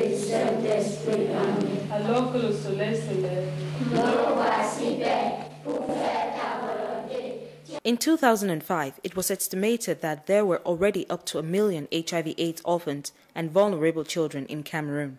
du Saint-Esprit. Amen. Alors que le soleil se lève, Me voici Père, pour faire ta volonté. In 2005, it was estimated that there were already up to 1 million HIV/AIDS orphans and vulnerable children in Cameroon.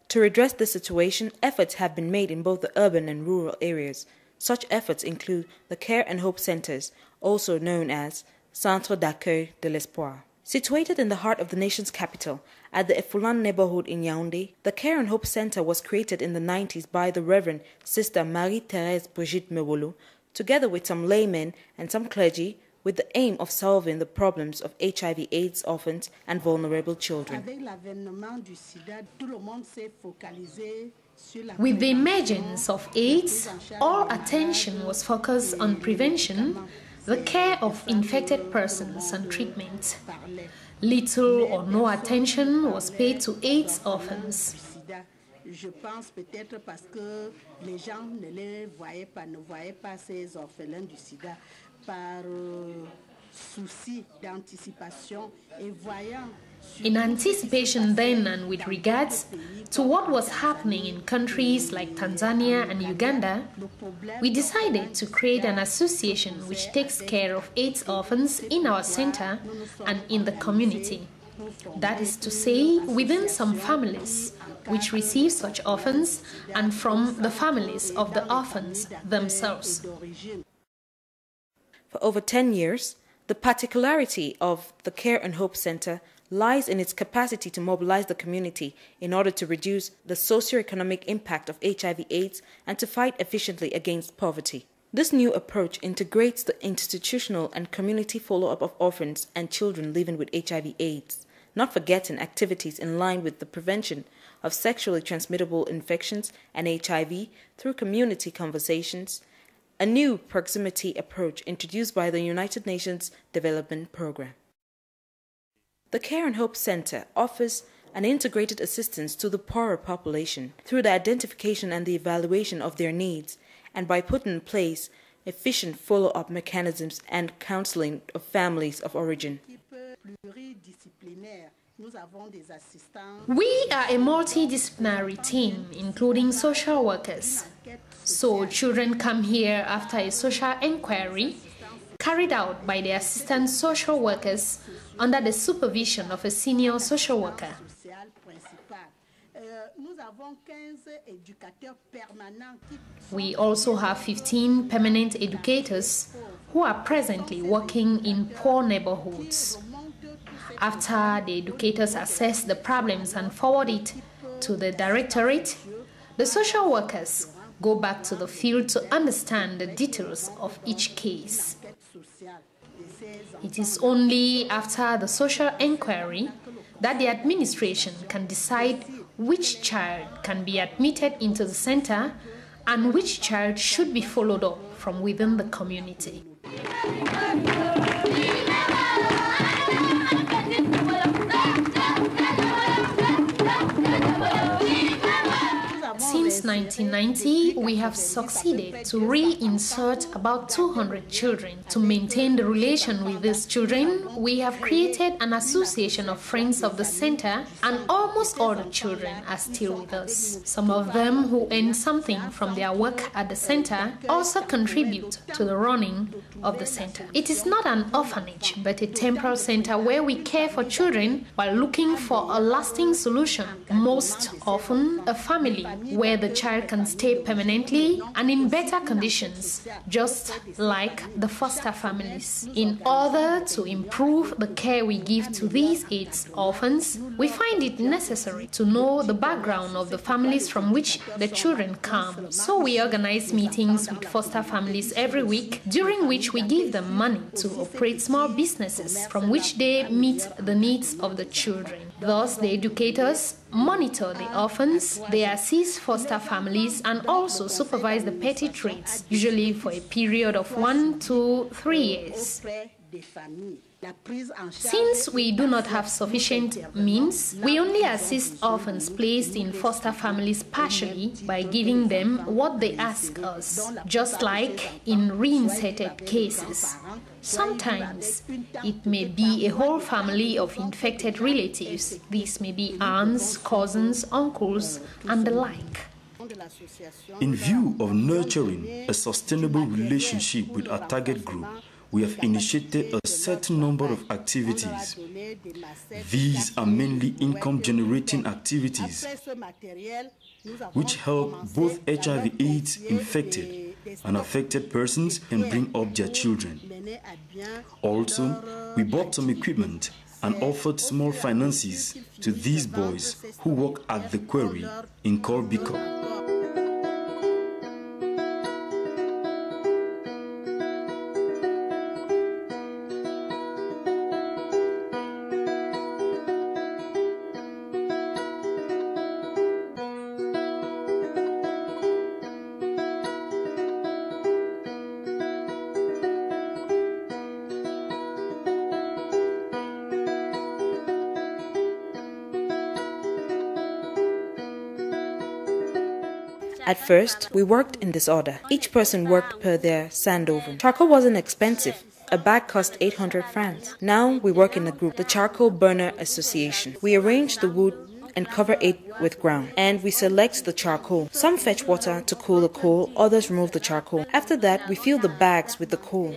To redress this situation, efforts have been made in both the urban and rural areas. Such efforts include the Care and Hope Centers, also known as Centre d'accueil de l'Espoir. Situated in the heart of the nation's capital, at the Efulan neighborhood in Yaoundé, the Care and Hope Center was created in the 90s by the Reverend Sister Marie-Thérèse Brigitte Mewolo, together with some laymen and some clergy, with the aim of solving the problems of HIV/AIDS orphans and vulnerable children. With the emergence of AIDS, all attention was focused on prevention, the care of infected persons and treatment. Little or no attention was paid to AIDS orphans. Je pense peut-être parce que les gens ne voyaient pas ces orphelins du sida par souci d'anticipation et voyant. In anticipation then and with regards to what was happening in countries like Tanzania and Uganda, we decided to create an association which takes care of AIDS orphans in our center and in the community. That is to say, within some families which receive such orphans and from the families of the orphans themselves. For over 10 years, the particularity of the Care and Hope Center lies in its capacity to mobilize the community in order to reduce the socio-economic impact of HIV/AIDS and to fight efficiently against poverty. This new approach integrates the institutional and community follow-up of orphans and children living with HIV/AIDS, not forgetting activities in line with the prevention of sexually transmittable infections and HIV through community conversations, a new proximity approach introduced by the United Nations Development Programme. The Care and Hope Center offers an integrated assistance to the poorer population through the identification and the evaluation of their needs and by putting in place efficient follow-up mechanisms and counseling of families of origin. We are a multidisciplinary team, including social workers. So children come here after a social inquiry carried out by the assistant social workers under the supervision of a senior social worker. We also have 15 permanent educators who are presently working in poor neighborhoods. After the educators assess the problems and forward it to the directorate, the social workers go back to the field to understand the details of each case. It is only after the social inquiry that the administration can decide which child can be admitted into the center and which child should be followed up from within the community. Since 1990, we have succeeded to reinsert about 200 children. To maintain the relation with these children, we have created an association of friends of the center, and almost all the children are still with us. Some of them who earn something from their work at the center also contribute to the running of the center. It is not an orphanage, but a temporal center where we care for children while looking for a lasting solution. Most often, a family where the child can stay permanently and in better conditions, just like the foster families. In order to improve the care we give to these AIDS orphans, we find it necessary to know the background of the families from which the children come. So we organize meetings with foster families every week, during which we give them money to operate small businesses from which they meet the needs of the children. Thus, the educators monitor the orphans, they assist foster families, and also supervise the petty trades, usually for a period of 1 to 3 years. Since we do not have sufficient means, we only assist orphans placed in foster families partially by giving them what they ask us, just like in reinserted cases. Sometimes it may be a whole family of infected relatives. These may be aunts, cousins, uncles, and the like. In view of nurturing a sustainable relationship with our target group, we have initiated a certain number of activities. These are mainly income-generating activities, which help both HIV/AIDS infected and affected persons and bring up their children. Also, we bought some equipment and offered small finances to these boys who work at the quarry in Korbiko. At first, we worked in disorder. Each person worked per their sand oven. Charcoal wasn't expensive. A bag cost 800 francs. Now we work in a group, the Charcoal Burner Association. We arrange the wood and cover it with ground, and we select the charcoal. Some fetch water to cool the coal, others remove the charcoal. After that, we fill the bags with the coal.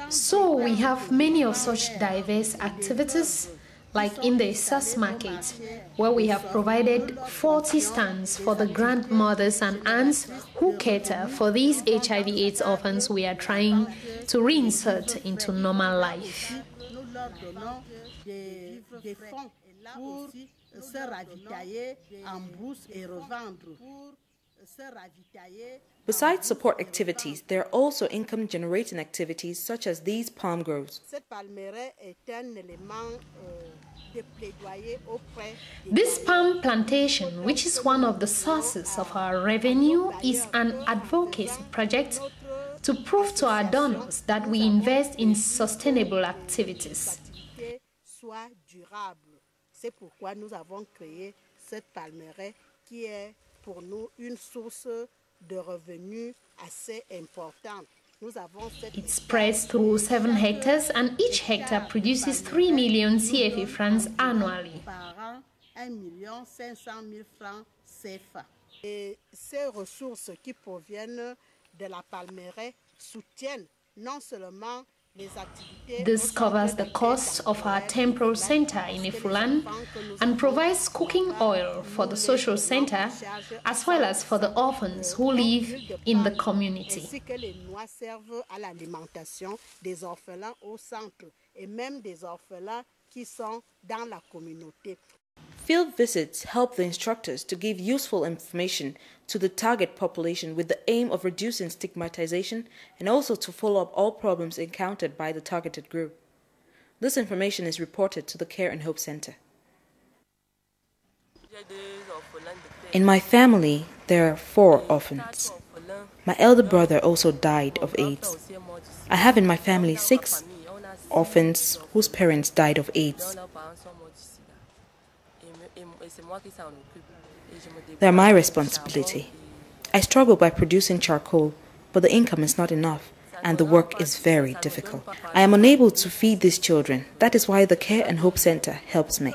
So we have many of such diverse activities, like in the SAS market, where we have provided 40 stands for the grandmothers and aunts who cater for these HIV/AIDS orphans we are trying to reinsert into normal life. Besides support activities, there are also income-generating activities such as these palm groves. This palm plantation, which is one of the sources of our revenue, is an advocacy project to prove to our donors that we invest in sustainable activities. C'est pourquoi nous avons créé cette palmeraie qui est pour nous une source de revenus assez importante. It spreads through 7 hectares and each hectare produces 3 million CFA francs annually. Et ces ressources qui proviennent de la palmeraie soutiennent non seulement This covers the cost of our temporal center in Ifulan and provides cooking oil for the social center as well as for the orphans who live in the community. Field visits help the instructors to give useful information to the target population with the aim of reducing stigmatization and also to follow up all problems encountered by the targeted group. This information is reported to the Care and Hope Center. In my family, there are 4 orphans. My elder brother also died of AIDS. I have in my family 6 orphans whose parents died of AIDS. They are my responsibility. I struggle by producing charcoal, but the income is not enough, and the work is very difficult. I am unable to feed these children. That is why the Care and Hope Center helps me.